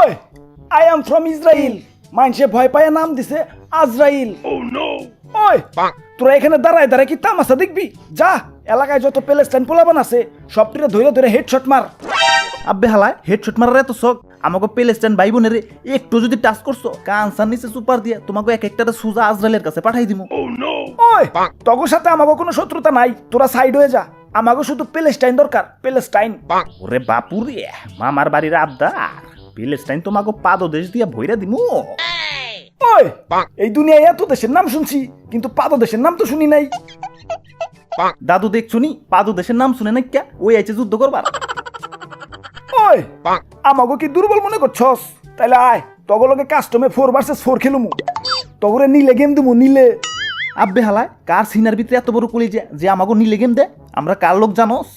ওই I am from Israel মানুষে ভয় পায় নাম দিছে আজরাইল ওই তোরা এখানে দাঁড়ায় দাঁড়ায় কি তামাশা দেখবি যা এলাকায় যত প্যালেস্টাইন পোলাবান আছে সবটিরে ধরে ধরে হেডশট মার। আব্বে হালায় হেডশট মারার এত শখ আমাকে প্যালেস্টাইন ভাই বোনের একটু যদি টাচ করছো কানসার নিচে সুপার দিয়ে তোমাকে এক একটা সুজা আজরাইলের কাছে পাঠাই দিমু। ওই তগর সাথে আমাকে কোনো শত্রুতা নাই, তোরা সাইড হয়ে যা, আমাকে শুধু প্যালেস্টাইন দরকার, প্যালেস্টাইন। ওরে বাপুরে মামার বাড়ির আবদার প্যালেস্টাইন তোমাকে পাদদেশ দিয়ে ভইরা দিমু। ওই এই দুনিয়ায় এত দেশের নাম শুনছি কিন্তু পাদদেশের নাম তো শুনি নাই। দাদু দেখছুনি পাদদেশের নাম শুনে না কে ওই আইছে যুদ্ধ করবার। ওই আমাকে কি দুর্বল মনে করছস? তাইলে আয় তগলকে কাস্টমে 4 ভার্সেস 4 খেলুমু, তগরে নিলে গেম দিমু নিলে। আব্বে হালায় কার সিনার ভিতরে এত বড় কলি যে আমাকে নিলে গেম দে? আমরা কার লোক জানোস?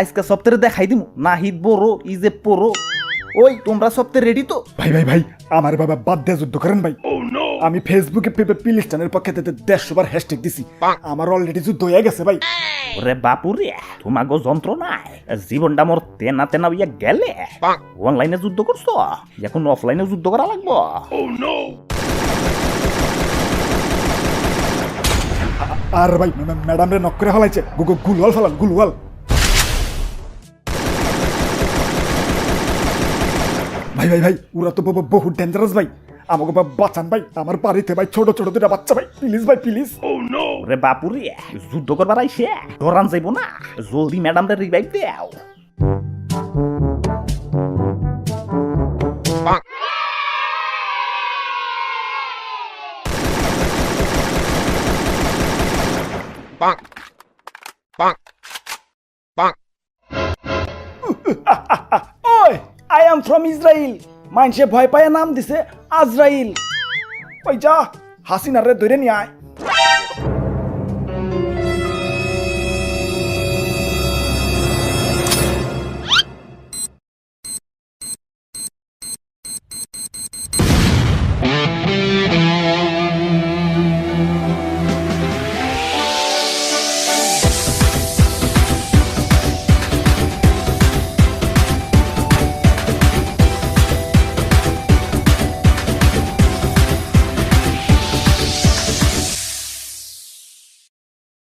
আজকে সপ্তাহে দেখাই দিমু নাহিদ বড় ইজে পড়ো। ওই তোমরা সপ্তাহে রেডি তো? ভাই ভাই ভাই আমার বাবা বাদ দিয়ে যুদ্ধ করেন ভাই। আমি ফেসবুকে প্যালেস্টাইনের পক্ষে 150 বার হ্যাশট্যাগ দিছি, আমার অলরেডি যুদ্ধ হয়ে গেছে ভাই। ওরে বাপুরে তোমাগো যন্ত্রণায় জীবনটা মোর তেনা তেনা হইয়া গেলে। অনলাইনে যুদ্ধ করছো, এখন অফলাইনে যুদ্ধ করা লাগবো। আর ভাই ম্যাডাম রে নক করে ফেলাইছে, গুলওয়াল ফেলান গুলওয়াল। ভাই ভাই ভাই ওরা তো বহু ডেঞ্জারাস ভাই, আমাকে বাঁচান ভাই, আমার বাড়িতে ভাই ছোট ছোট দুটা বাচ্চা ভাই, প্লিজ ভাই প্লিজ। ওরে বাপুরে যুদ্ধ করবার আইছে ধরান যাইব না, জলদি ম্যাডাম রে রিভাইভ দাও। ওই আই এম ফ্রম ইসরায়েল মানুষে ভয় পায় নাম দিছে আজরাইল। ওই যা হাসিনার রে ধরে নিয়ে আয়।